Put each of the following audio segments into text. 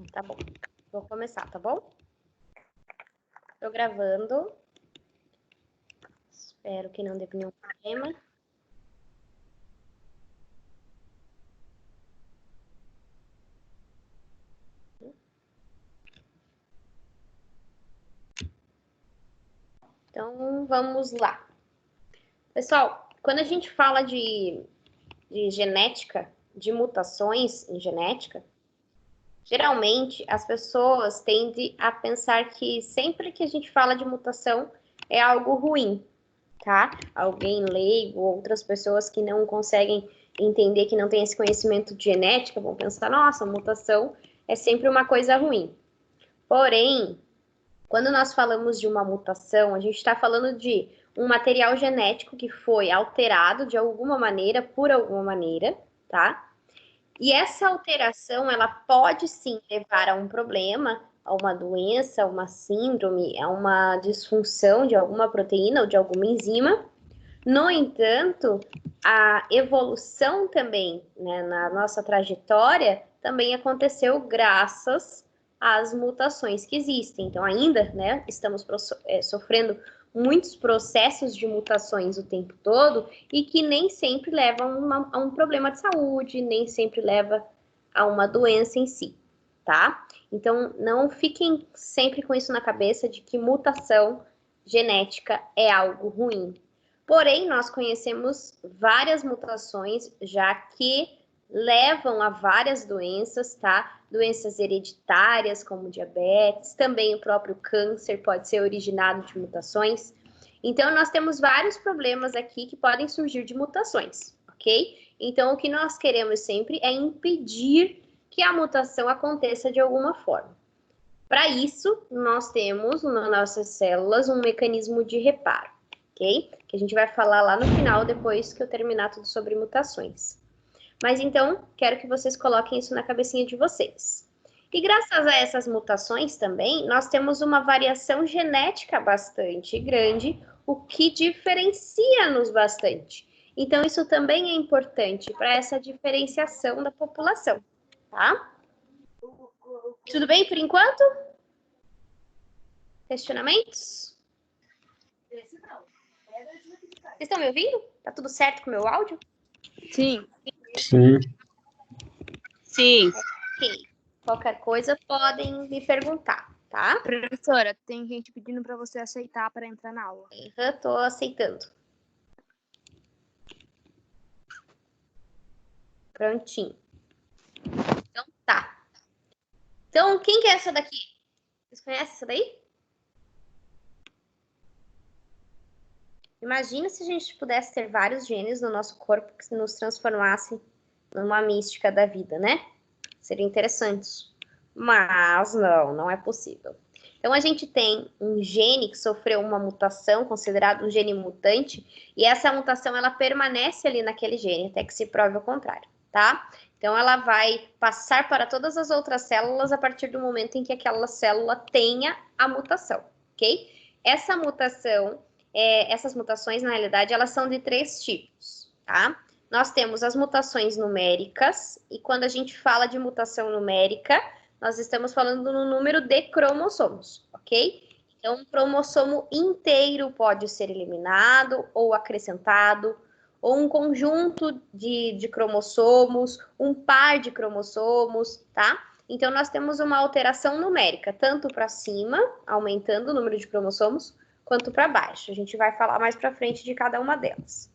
Tá bom. Vou começar, tá bom? Tô gravando. Espero que não dê nenhum problema. Então, vamos lá. Pessoal, quando a gente fala de genética, de mutações em genética, geralmente as pessoas tendem a pensar que sempre que a gente fala de mutação é algo ruim, tá? Alguém leigo, outras pessoas que não conseguem entender, que não tem esse conhecimento de genética, vão pensar, nossa, mutação é sempre uma coisa ruim. Porém, quando nós falamos de uma mutação, a gente está falando de um material genético que foi alterado de alguma maneira, por alguma maneira, tá? E essa alteração, ela pode sim levar a um problema, a uma doença, a uma síndrome, a uma disfunção de alguma proteína ou de alguma enzima. No entanto, a evolução também, né, na nossa trajetória, também aconteceu graças às mutações que existem. Então, ainda, né, estamos sofrendo muitos processos de mutações o tempo todo e que nem sempre levam a um problema de saúde, nem sempre leva a uma doença em si, tá? Então, não fiquem sempre com isso na cabeça de que mutação genética é algo ruim. Porém, nós conhecemos várias mutações já que levam a várias doenças, tá? Doenças hereditárias, como diabetes, também o próprio câncer pode ser originado de mutações. Então, nós temos vários problemas aqui que podem surgir de mutações, ok? Então, o que nós queremos sempre é impedir que a mutação aconteça de alguma forma. Para isso, nós temos nas nossas células um mecanismo de reparo, ok? Que a gente vai falar lá no final, depois que eu terminar tudo sobre mutações. Mas então, quero que vocês coloquem isso na cabecinha de vocês. E graças a essas mutações também, nós temos uma variação genética bastante grande, o que diferencia-nos bastante. Então, isso também é importante para essa diferenciação da população, tá? Tudo bem por enquanto? Questionamentos? Vocês estão me ouvindo? Tá tudo certo com o meu áudio? Sim. Sim. Sim. Ok. Qualquer coisa podem me perguntar, tá? Professora, tem gente pedindo para você aceitar para entrar na aula. Eu tô aceitando. Prontinho. Então tá. Então, quem que é essa daqui? Vocês conhecem essa daí? Imagina se a gente pudesse ter vários genes no nosso corpo que nos transformassem numa mística da vida, né? Seria interessante. Mas não é possível. Então, a gente tem um gene que sofreu uma mutação, considerado um gene mutante, e essa mutação, ela permanece ali naquele gene, até que se prove o contrário, tá? Então, ela vai passar para todas as outras células a partir do momento em que aquela célula tenha a mutação, ok? Essa mutação, essas mutações, na realidade, elas são de 3 tipos, tá? Nós temos as mutações numéricas, e quando a gente fala de mutação numérica, nós estamos falando no número de cromossomos, ok? Então, um cromossomo inteiro pode ser eliminado ou acrescentado, ou um conjunto de cromossomos, um par de cromossomos, tá? Então, nós temos uma alteração numérica, tanto para cima, aumentando o número de cromossomos, quanto para baixo. A gente vai falar mais para frente de cada uma delas.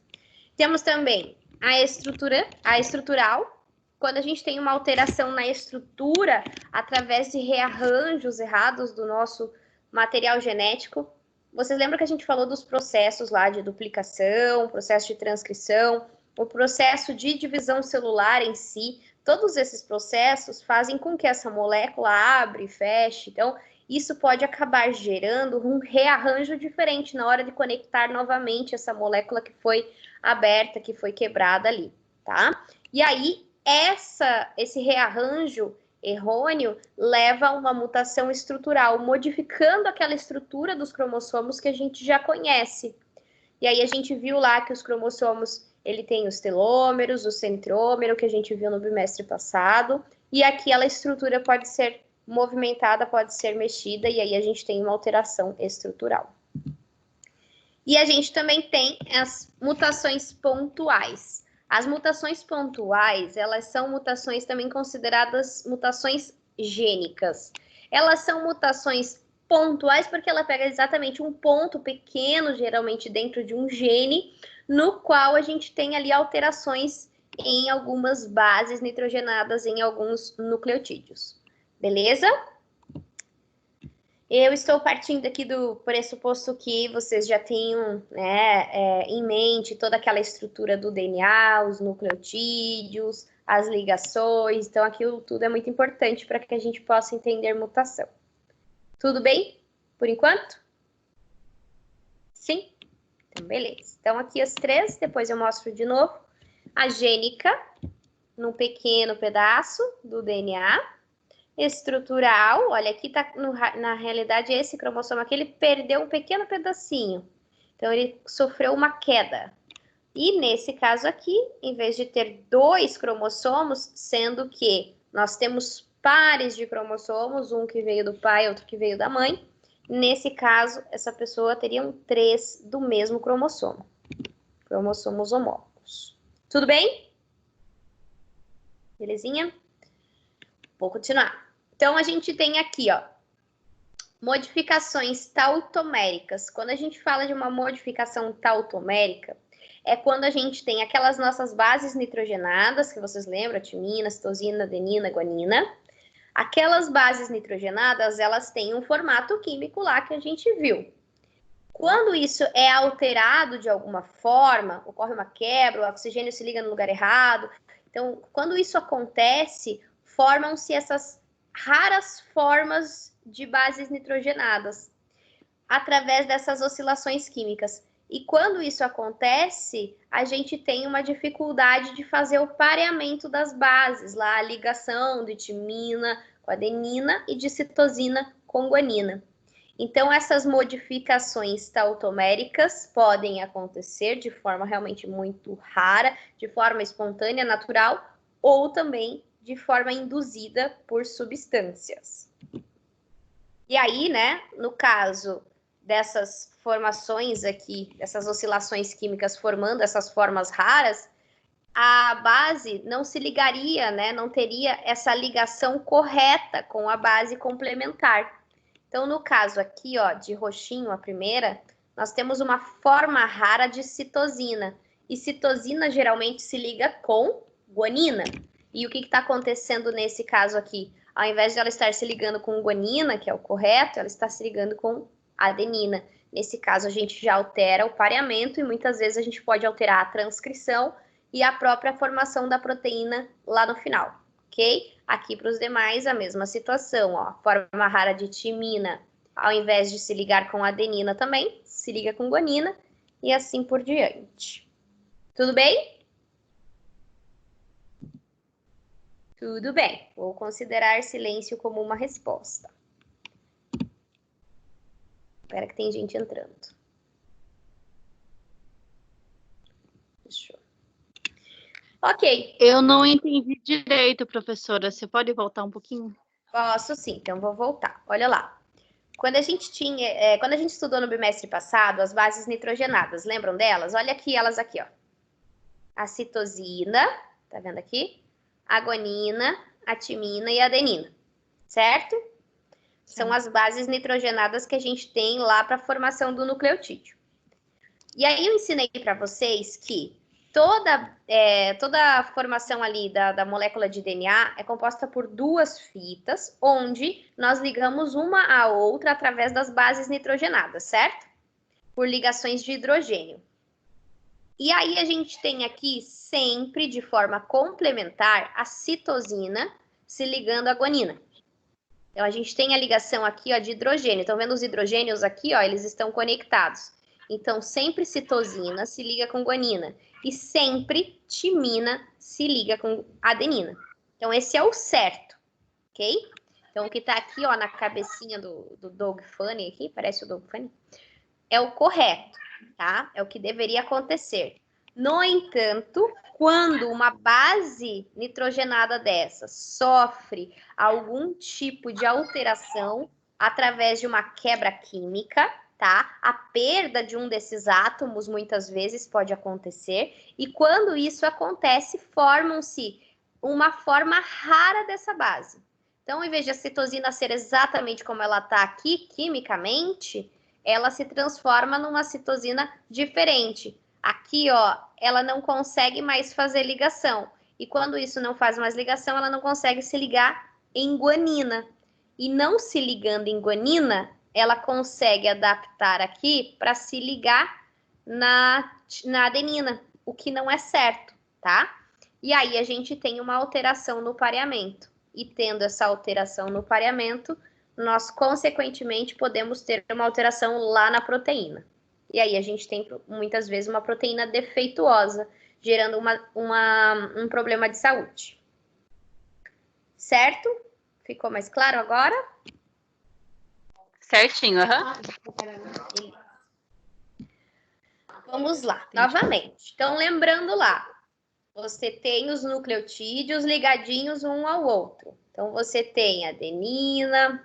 Temos também a estrutural, quando a gente tem uma alteração na estrutura através de rearranjos errados do nosso material genético. Vocês lembram que a gente falou dos processos lá de duplicação, processo de transcrição, o processo de divisão celular em si? Todos esses processos fazem com que essa molécula abra e feche. Então, isso pode acabar gerando um rearranjo diferente na hora de conectar novamente essa molécula que foi aberta, que foi quebrada ali, tá? E aí, esse rearranjo errôneo leva a uma mutação estrutural, modificando aquela estrutura dos cromossomos que a gente já conhece. E aí a gente viu lá que os cromossomos, ele tem os telômeros, o centrômero, que a gente viu no bimestre passado, e aquela estrutura pode ser movimentada, pode ser mexida, e aí a gente tem uma alteração estrutural. E a gente também tem as mutações pontuais. As mutações pontuais, elas são mutações também consideradas mutações gênicas. Elas são mutações pontuais porque ela pega exatamente um ponto pequeno, geralmente dentro de um gene, no qual a gente tem ali alterações em algumas bases nitrogenadas em alguns nucleotídeos. Beleza? Eu estou partindo aqui do pressuposto que vocês já tenham, né, em mente toda aquela estrutura do DNA, os nucleotídeos, as ligações. Então, aquilo tudo é muito importante para que a gente possa entender mutação. Tudo bem? Por enquanto? Sim? Então, beleza. Então, aqui as três, depois eu mostro de novo. A gênica, num pequeno pedaço do DNA. Estrutural, olha, aqui tá, na realidade, esse cromossomo aqui, ele perdeu um pequeno pedacinho. Então, ele sofreu uma queda. E nesse caso aqui, em vez de ter 2 cromossomos, sendo que nós temos pares de cromossomos, um que veio do pai, outro que veio da mãe, nesse caso, essa pessoa teria 3 do mesmo cromossomo. Cromossomos homólogos. Tudo bem? Belezinha? Vou continuar. Então, a gente tem aqui, ó, modificações tautoméricas. Quando a gente fala de uma modificação tautomérica, é quando a gente tem aquelas nossas bases nitrogenadas, que vocês lembram, timina, citosina, adenina, guanina. Aquelas bases nitrogenadas, elas têm um formato químico lá que a gente viu. Quando isso é alterado de alguma forma, ocorre uma quebra, o oxigênio se liga no lugar errado. Então, quando isso acontece, formam-se essas raras formas de bases nitrogenadas através dessas oscilações químicas. E quando isso acontece, a gente tem uma dificuldade de fazer o pareamento das bases, lá a ligação de timina com adenina e de citosina com guanina. Então, essas modificações tautoméricas podem acontecer de forma realmente muito rara, de forma espontânea, natural, ou também de forma induzida por substâncias. E aí, né, no caso dessas formações aqui, dessas oscilações químicas formando essas formas raras, a base não se ligaria, né, não teria essa ligação correta com a base complementar. Então, no caso aqui, ó, de roxinho, a primeira, nós temos uma forma rara de citosina. E citosina geralmente se liga com guanina. E o que está acontecendo nesse caso aqui? Ao invés de ela estar se ligando com guanina, que é o correto, ela está se ligando com adenina. Nesse caso, a gente já altera o pareamento e muitas vezes a gente pode alterar a transcrição e a própria formação da proteína lá no final, ok? Aqui para os demais, a mesma situação, ó. Forma rara de timina, ao invés de se ligar com adenina também, se liga com guanina e assim por diante. Tudo bem? Tudo bem. Vou considerar silêncio como uma resposta. Espera que tem gente entrando. Deixa eu... Ok. Eu não entendi direito, professora. Você pode voltar um pouquinho? Posso sim, então vou voltar. Olha lá. Quando a gente estudou no bimestre passado, as bases nitrogenadas, lembram delas? Olha aqui elas aqui, ó. A citosina, tá vendo aqui? A guanina, a timina e a adenina, certo? Sim. São as bases nitrogenadas que a gente tem lá para a formação do nucleotídeo. E aí eu ensinei para vocês que toda a formação ali da molécula de DNA é composta por 2 fitas, onde nós ligamos uma à outra através das bases nitrogenadas, certo? Por ligações de hidrogênio. E aí a gente tem aqui sempre, de forma complementar, a citosina se ligando à guanina. Então, a gente tem a ligação aqui, ó, de hidrogênio. Estão vendo os hidrogênios aqui, ó, eles estão conectados. Então, sempre citosina se liga com guanina. E sempre timina se liga com adenina. Então, esse é o certo, ok? Então, o que está aqui, ó, na cabecinha do Doug Funny aqui, parece o Doug Funny, é o correto, tá? É o que deveria acontecer. No entanto, quando uma base nitrogenada dessa sofre algum tipo de alteração através de uma quebra química, tá? A perda de um desses átomos muitas vezes pode acontecer, e quando isso acontece, formam-se uma forma rara dessa base. Então, em vez de a citosina ser exatamente como ela está aqui, quimicamente, ela se transforma numa citosina diferente. Aqui, ó, ela não consegue mais fazer ligação. E quando isso não faz mais ligação, ela não consegue se ligar em guanina. E não se ligando em guanina, ela consegue adaptar aqui para se ligar na adenina, o que não é certo, tá? E aí a gente tem uma alteração no pareamento. E tendo essa alteração no pareamento, nós, consequentemente, podemos ter uma alteração lá na proteína. E aí a gente tem, muitas vezes, uma proteína defeituosa, gerando um problema de saúde. Certo? Ficou mais claro agora? Certinho, aham. Vamos lá, novamente. Então, lembrando lá, você tem os nucleotídeos ligadinhos um ao outro. Então, você tem adenina,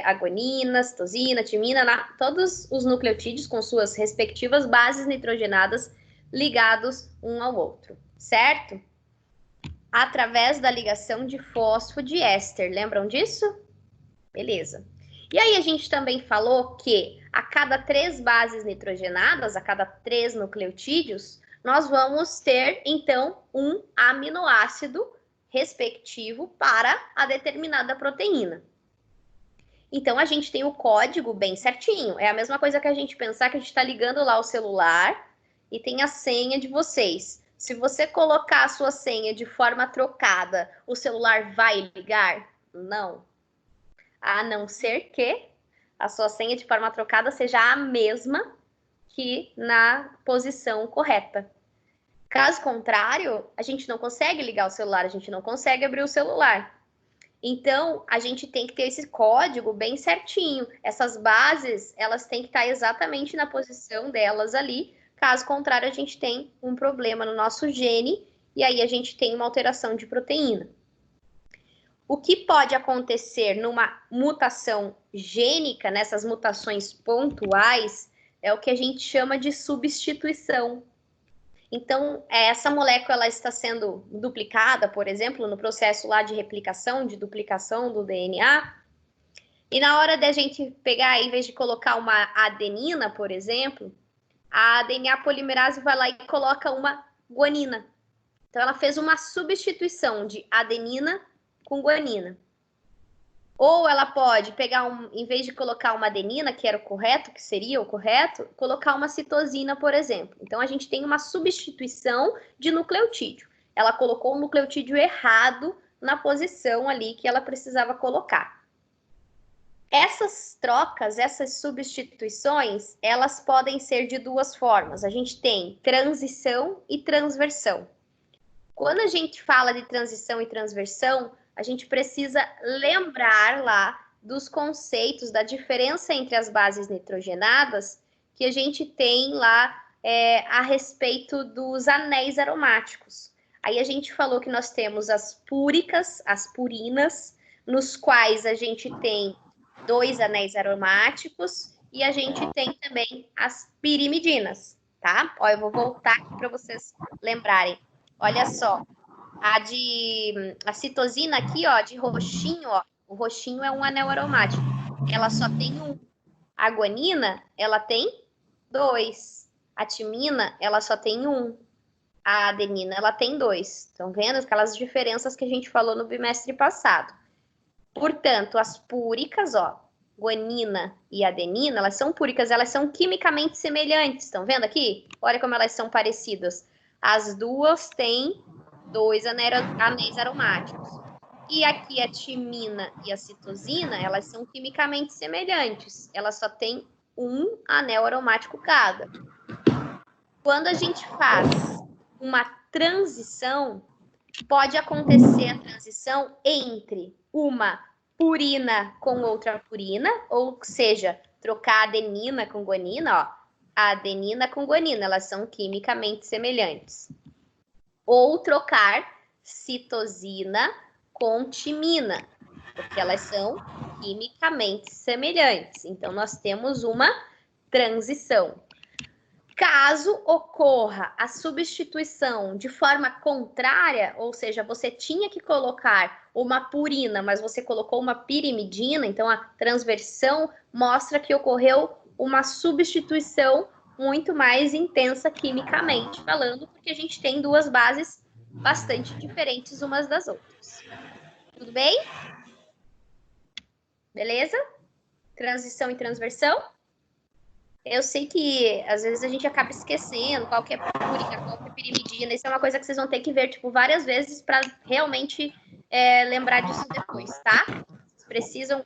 a guanina, citosina, timina, todos os nucleotídeos com suas respectivas bases nitrogenadas ligados um ao outro, certo? Através da ligação de fosfodiéster, lembram disso? Beleza. E aí a gente também falou que a cada 3 bases nitrogenadas, a cada 3 nucleotídeos, nós vamos ter, então, um aminoácido respectivo para a determinada proteína. Então, a gente tem o código bem certinho. É a mesma coisa que a gente pensar que a gente está ligando lá o celular e tem a senha de vocês. Se você colocar a sua senha de forma trocada, o celular vai ligar? Não. A não ser que a sua senha de forma trocada seja a mesma que na posição correta. Caso contrário, a gente não consegue ligar o celular, a gente não consegue abrir o celular. Então, a gente tem que ter esse código bem certinho. Essas bases, elas têm que estar exatamente na posição delas ali. Caso contrário, a gente tem um problema no nosso gene e aí a gente tem uma alteração de proteína. O que pode acontecer numa mutação gênica, nessas mutações pontuais, é o que a gente chama de substituição. Então, essa molécula ela está sendo duplicada, por exemplo, no processo lá de replicação, de duplicação do DNA. E na hora da gente pegar, em vez de colocar uma adenina, por exemplo, a DNA polimerase vai lá e coloca uma guanina. Então, ela fez uma substituição de adenina com guanina. Ou ela pode pegar, em vez de colocar uma adenina, que era o correto, que seria o correto, colocar uma citosina, por exemplo. Então, a gente tem uma substituição de nucleotídeo. Ela colocou o nucleotídeo errado na posição ali que ela precisava colocar. Essas trocas, essas substituições, elas podem ser de 2 formas. A gente tem transição e transversão. Quando a gente fala de transição e transversão, a gente precisa lembrar lá dos conceitos, da diferença entre as bases nitrogenadas que a gente tem lá a respeito dos anéis aromáticos. Aí a gente falou que nós temos as púricas, as purinas, nos quais a gente tem 2 anéis aromáticos e a gente tem também as pirimidinas, tá? Ó, eu vou voltar aqui para vocês lembrarem. Olha só. A citosina aqui, ó, de roxinho, ó, o roxinho é um anel aromático. Ela só tem 1. A guanina, ela tem 2. A timina, ela só tem 1. A adenina, ela tem 2. Estão vendo aquelas diferenças que a gente falou no bimestre passado? Portanto, as púricas, ó, guanina e adenina, elas são púricas, elas são quimicamente semelhantes. Estão vendo aqui? Olha como elas são parecidas. As duas têm 2 anéis aromáticos. E aqui a timina e a citosina, elas são quimicamente semelhantes. Elas só têm 1 anel aromático cada. Quando a gente faz uma transição, pode acontecer a transição entre uma purina com outra purina, ou seja, trocar adenina com guanina, ó. a adenina com guanina, elas são quimicamente semelhantes. Ou trocar citosina com timina, porque elas são quimicamente semelhantes. Então, nós temos uma transição. Caso ocorra a substituição de forma contrária, ou seja, você tinha que colocar uma purina, mas você colocou uma pirimidina, então a transversão mostra que ocorreu uma substituição muito mais intensa quimicamente falando, porque a gente tem duas bases bastante diferentes umas das outras. Tudo bem? Beleza? Transição e transversão? Eu sei que às vezes a gente acaba esquecendo qual que é púrica, qual que é pirimidina. Isso é uma coisa que vocês vão ter que ver tipo várias vezes para realmente lembrar disso depois, tá? Vocês precisam,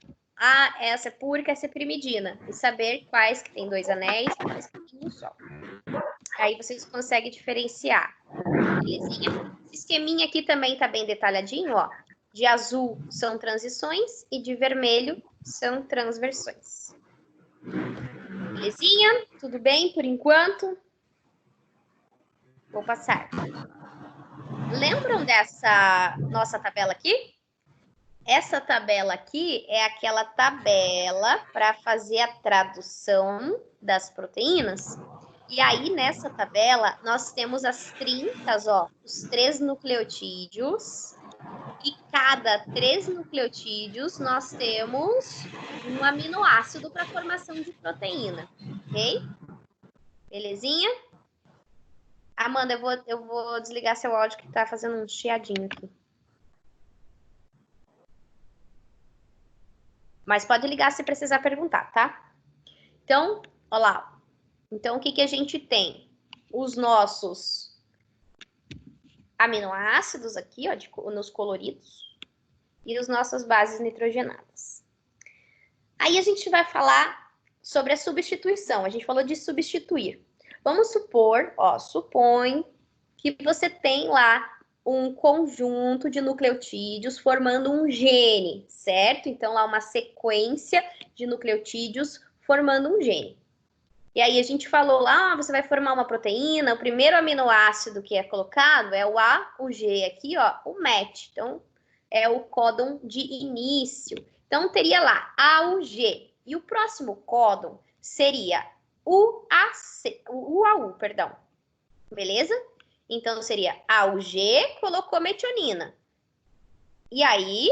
essa é púrica, essa é pirimidina, e saber quais que tem 2 anéis, quais que tem um só. Aí vocês conseguem diferenciar. Belezinha? Esse esqueminha aqui também tá bem detalhadinho, ó. De azul são transições e de vermelho são transversões. Belezinha? Tudo bem por enquanto? Vou passar. Lembram dessa nossa tabela aqui? Essa tabela aqui é aquela tabela para fazer a tradução das proteínas. E aí, nessa tabela, nós temos as trincas, ó, os 3 nucleotídeos. E cada 3 nucleotídeos, nós temos um aminoácido para a formação de proteína, ok? Belezinha? Amanda, eu vou desligar seu áudio que tá fazendo um chiadinho aqui. Mas pode ligar se precisar perguntar, tá? Então, olha lá. Então, o que que a gente tem? Os nossos aminoácidos aqui, ó, nos coloridos. E as nossas bases nitrogenadas. Aí a gente vai falar sobre a substituição. A gente falou de substituir. Vamos supor, ó, supõe que você tem lá um conjunto de nucleotídeos formando um gene, certo? Então, lá uma sequência de nucleotídeos formando um gene. E aí a gente falou lá, você vai formar uma proteína, o primeiro aminoácido que é colocado é o A, o G aqui, ó, o MET. Então, é o códon de início. Então, teria lá A, U, G. E o próximo códon seria o AU, perdão. Beleza? Então, seria AUG, colocou metionina. E aí,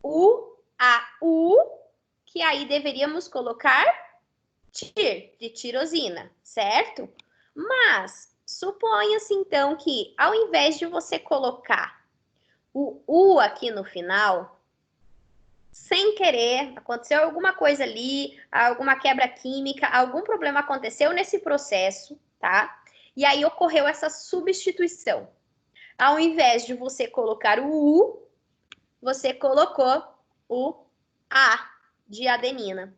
o AU, que aí deveríamos colocar TIR, de tirosina, certo? Mas, suponha-se, então, que ao invés de você colocar o U aqui no final, sem querer, aconteceu alguma coisa ali, alguma quebra química, algum problema aconteceu nesse processo, tá? E aí ocorreu essa substituição. Ao invés de você colocar o U, você colocou o A de adenina.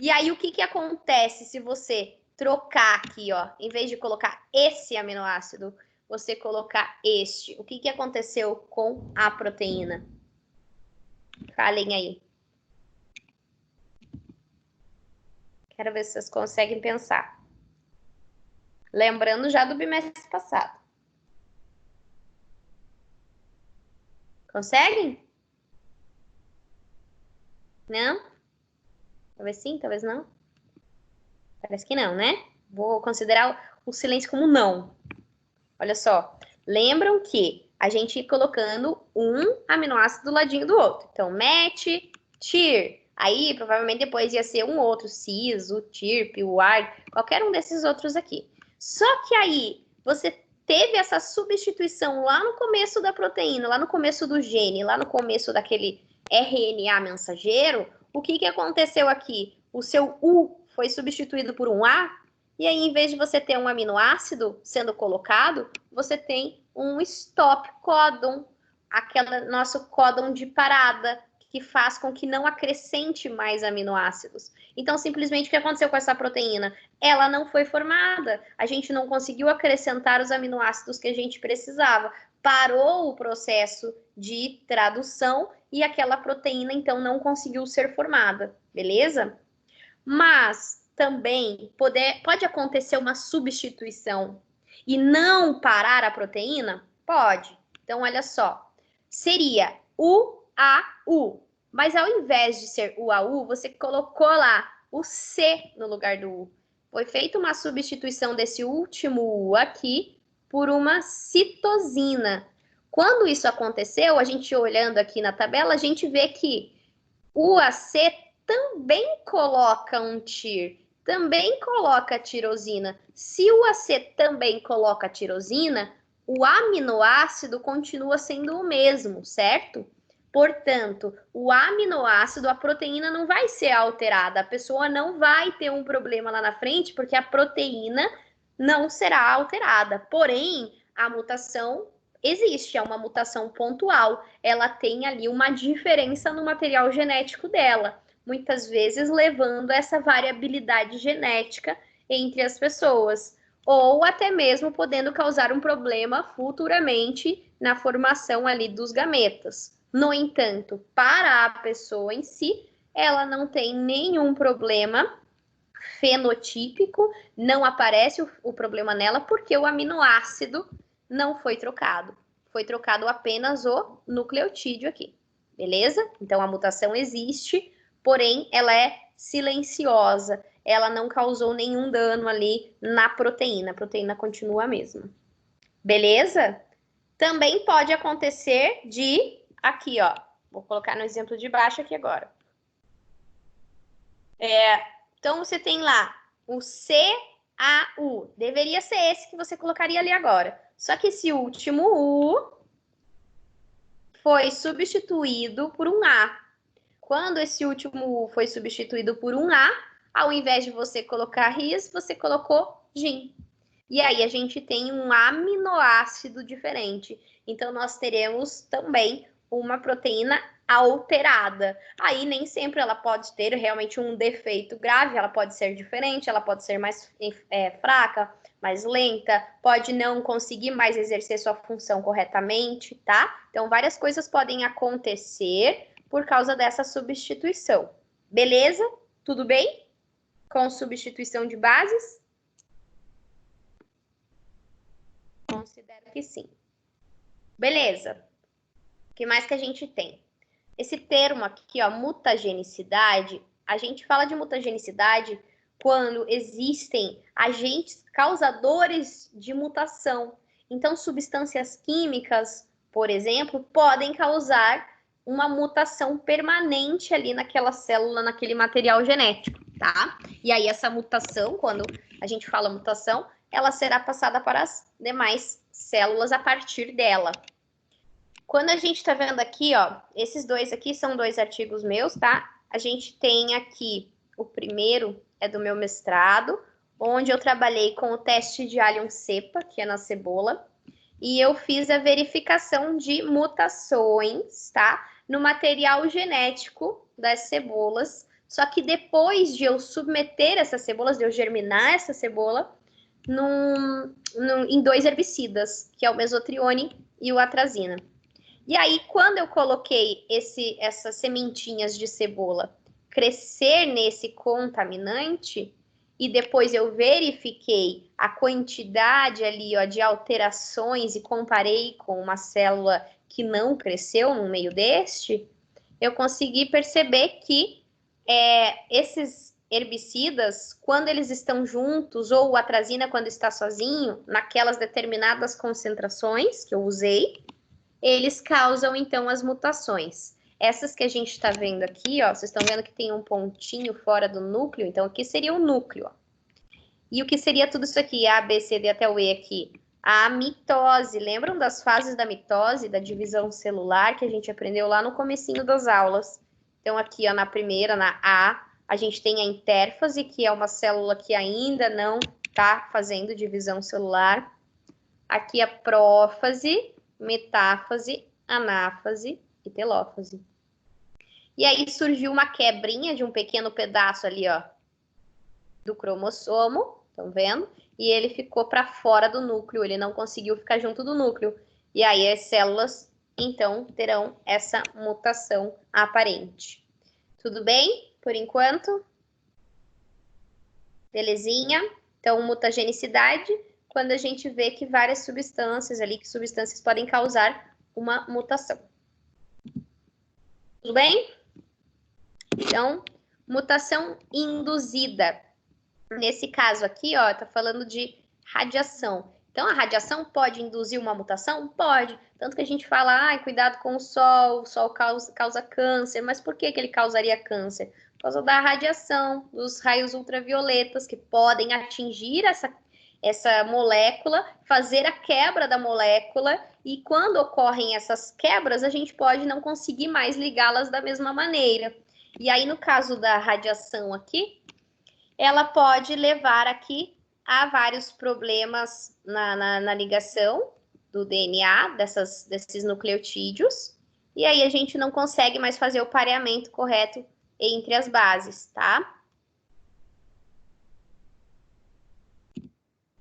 E aí o que que acontece se você trocar aqui, ó, em vez de colocar esse aminoácido, você colocar este? O que que aconteceu com a proteína? Falem aí. Quero ver se vocês conseguem pensar. Lembrando já do bimestre passado. Conseguem? Não? Talvez sim, talvez não. Parece que não, né? Vou considerar o silêncio como não. Olha só. Lembram que a gente ia colocando um aminoácido do ladinho do outro. Então, MET, TIR. Aí, provavelmente, depois ia ser um outro, cis, o TIRP, o AR, qualquer um desses outros aqui. Só que aí, você teve essa substituição lá no começo da proteína, lá no começo do gene, lá no começo daquele RNA mensageiro. O que que aconteceu aqui? O seu U foi substituído por um A, e aí, em vez de você ter um aminoácido sendo colocado, você tem um stop códon, aquele nosso códon de parada, que faz com que não acrescente mais aminoácidos. Então, simplesmente, o que aconteceu com essa proteína? Ela não foi formada. A gente não conseguiu acrescentar os aminoácidos que a gente precisava. Parou o processo de tradução e aquela proteína, então, não conseguiu ser formada. Beleza? Mas, também pode acontecer uma substituição e não parar a proteína? Pode. Então, olha só. Seria UAU. Mas ao invés de ser UAU, você colocou lá o C no lugar do U. Foi feita uma substituição desse último U aqui por uma citosina. Quando isso aconteceu, a gente olhando aqui na tabela, a gente vê que o UAC também coloca um TIR, também coloca tirosina. Se o UAC também coloca tirosina, o aminoácido continua sendo o mesmo, certo? Portanto, o aminoácido, a proteína não vai ser alterada, a pessoa não vai ter um problema lá na frente, porque a proteína não será alterada. Porém, a mutação existe, é uma mutação pontual, ela tem ali uma diferença no material genético dela, muitas vezes levando a essa variabilidade genética entre as pessoas, ou até mesmo podendo causar um problema futuramente na formação ali dos gametas. No entanto, para a pessoa em si, ela não tem nenhum problema fenotípico, não aparece o problema nela, porque o aminoácido não foi trocado. Foi trocado apenas o nucleotídeo aqui, beleza? Então, a mutação existe, porém, ela é silenciosa. Ela não causou nenhum dano ali na proteína. A proteína continua a mesma. Beleza? Também pode acontecer de... Aqui, ó. Vou colocar no exemplo de baixo aqui agora. Então, você tem lá o CAU. Deveria ser esse que você colocaria ali agora. Só que esse último U foi substituído por um A. Quando esse último U foi substituído por um A, ao invés de você colocar RIS, você colocou GIN. E aí a gente tem um aminoácido diferente. Então, nós teremos também uma proteína alterada. Aí nem sempre ela pode ter realmente um defeito grave, ela pode ser diferente, ela pode ser mais fraca, mais lenta, pode não conseguir mais exercer sua função corretamente, tá? Então, várias coisas podem acontecer por causa dessa substituição. Beleza? Tudo bem? Com substituição de bases? Considero que sim. Beleza. O que mais que a gente tem? Esse termo aqui, ó, mutagenicidade, a gente fala de mutagenicidade quando existem agentes causadores de mutação. Então, substâncias químicas, por exemplo, podem causar uma mutação permanente ali naquela célula, naquele material genético, tá? E aí, essa mutação, quando a gente fala mutação, ela será passada para as demais células a partir dela. Quando a gente tá vendo aqui, ó, esses dois aqui são dois artigos meus, tá? A gente tem aqui, o primeiro é do meu mestrado, onde eu trabalhei com o teste de Allium cepa, que é na cebola, e eu fiz a verificação de mutações, tá? No material genético das cebolas, só que depois de eu submeter essas cebolas, de eu germinar essa cebola, em dois herbicidas, que é o mesotrione e o atrazina. E aí, quando eu coloquei essas sementinhas de cebola crescer nesse contaminante, e depois eu verifiquei a quantidade ali, ó, de alterações e comparei com uma célula que não cresceu no meio deste, eu consegui perceber que esses herbicidas, quando eles estão juntos, ou o atrazina quando está sozinho, naquelas determinadas concentrações que eu usei, eles causam, então, as mutações. Essas que a gente está vendo aqui, ó, vocês estão vendo que tem um pontinho fora do núcleo, então aqui seria o núcleo, ó. E o que seria tudo isso aqui, A, B, C, D até o E aqui? A mitose. Lembram das fases da mitose, da divisão celular, que a gente aprendeu lá no comecinho das aulas? Então, aqui, ó, na primeira, na A gente tem a intérfase, que é uma célula que ainda não está fazendo divisão celular. Aqui a prófase, metáfase, anáfase e telófase. E aí surgiu uma quebrinha de um pequeno pedaço ali, ó, do cromossomo, estão vendo? E ele ficou para fora do núcleo, ele não conseguiu ficar junto do núcleo. E aí as células, então, terão essa mutação aparente. Tudo bem, por enquanto? Belezinha? Então, mutagenicidade, quando a gente vê que várias substâncias ali, que substâncias podem causar uma mutação. Tudo bem? Então, mutação induzida. Nesse caso aqui, ó, tá falando de radiação. Então, a radiação pode induzir uma mutação? Pode. Tanto que a gente fala, ai, cuidado com o sol causa câncer. Mas por que ele causaria câncer? Por causa da radiação, dos raios ultravioletas, que podem atingir essa molécula, fazer a quebra da molécula, e quando ocorrem essas quebras, a gente pode não conseguir mais ligá-las da mesma maneira. E aí, no caso da radiação aqui, ela pode levar aqui a vários problemas na ligação do DNA, desses nucleotídeos, e aí a gente não consegue mais fazer o pareamento correto entre as bases, tá?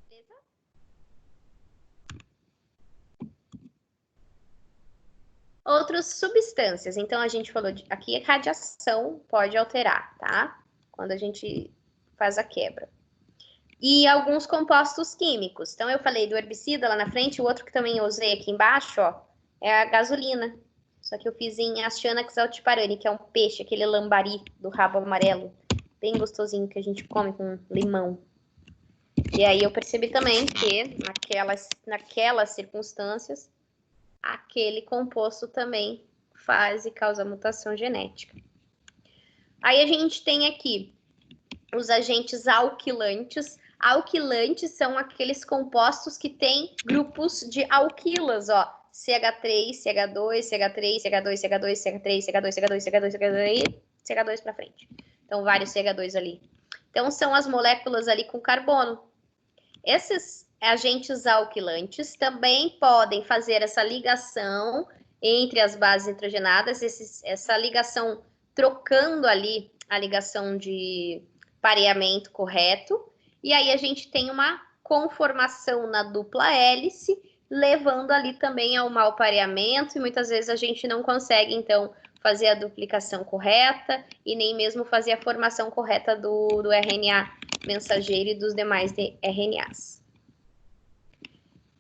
Beleza? Outras substâncias, então a gente falou aqui, a radiação pode alterar, tá? Quando a gente faz a quebra. E alguns compostos químicos. Então, eu falei do herbicida lá na frente, o outro que também eu usei aqui embaixo, ó, é a gasolina. Só que eu fiz em Astyanax altiparani, que é um peixe, aquele lambari do rabo amarelo, bem gostosinho, que a gente come com limão. E aí eu percebi também que, naquelas circunstâncias, aquele composto também faz e causa mutação genética. Aí a gente tem aqui os agentes alquilantes. Alquilantes são aqueles compostos que têm grupos de alquilas, ó. CH3, CH2, CH3, CH2, CH2, CH3, CH2, CH2, CH2, CH2, CH2 para frente. Então, vários CH2 ali. Então, são as moléculas ali com carbono. Esses agentes alquilantes também podem fazer essa ligação entre as bases nitrogenadas, essa ligação trocando ali a ligação de pareamento correto, e aí a gente tem uma conformação na dupla hélice, levando ali também ao mau pareamento, e muitas vezes a gente não consegue, então, fazer a duplicação correta, e nem mesmo fazer a formação correta do RNA mensageiro e dos demais RNAs.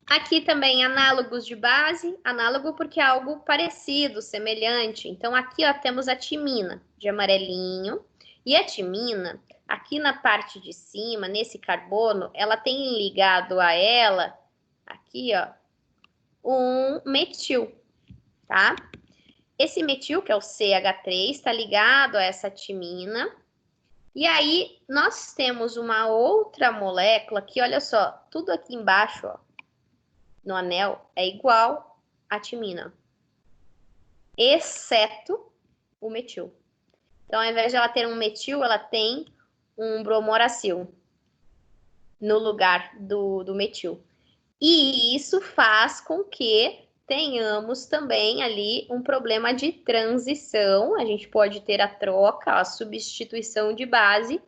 Aqui também análogos de base, análogo porque é algo parecido, semelhante. Então, aqui ó, temos a timina, de amarelinho, e a timina, aqui na parte de cima, nesse carbono, ela tem ligado a ela, aqui, ó, um metil, tá? Esse metil, que é o CH3, está ligado a essa timina. E aí, nós temos uma outra molécula que, olha só, tudo aqui embaixo, ó, no anel, é igual à timina, exceto o metil. Então, ao invés de ela ter um metil, ela tem um bromoracil no lugar do metil. E isso faz com que tenhamos também ali um problema de transição. A gente pode ter a troca, a substituição de base,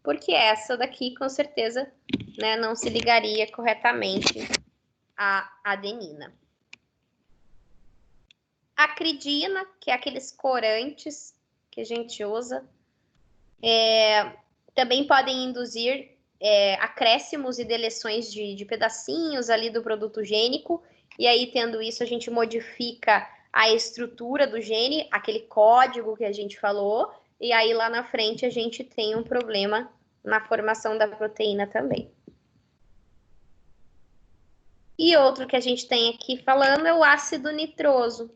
porque essa daqui, com certeza, né, não se ligaria corretamente à adenina. Acridina, que é aqueles corantes que a gente usa, também podem induzir acréscimos e deleções de pedacinhos ali do produto gênico, e aí, tendo isso, a gente modifica a estrutura do gene, aquele código que a gente falou, e aí lá na frente a gente tem um problema na formação da proteína também. E outro que a gente tem aqui falando é o ácido nitroso.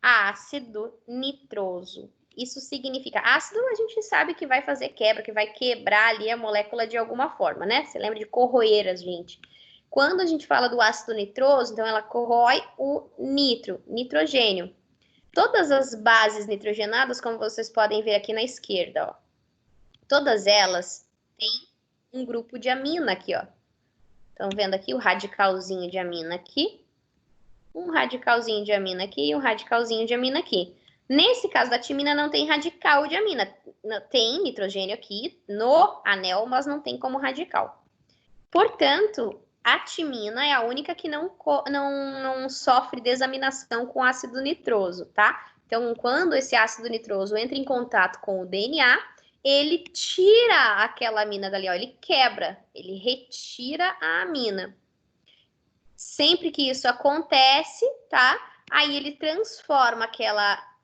Ácido nitroso. Isso significa, ácido a gente sabe que vai fazer quebra, que vai quebrar ali a molécula de alguma forma, né? Você lembra de corroer, gente? Quando a gente fala do ácido nitroso, então ela corrói o nitrogênio. Todas as bases nitrogenadas, como vocês podem ver aqui na esquerda, ó, todas elas têm um grupo de amina aqui, ó. Estão vendo aqui o radicalzinho de amina aqui, um radicalzinho de amina aqui e um radicalzinho de amina aqui. Nesse caso da timina não tem radical de amina, tem nitrogênio aqui no anel, mas não tem como radical. Portanto, a timina é a única que não sofre desaminação com ácido nitroso, tá? Então, quando esse ácido nitroso entra em contato com o DNA, ele tira aquela amina dali, ó, ele quebra, ele retira a amina. Sempre que isso acontece, tá? Aí ele transforma aquela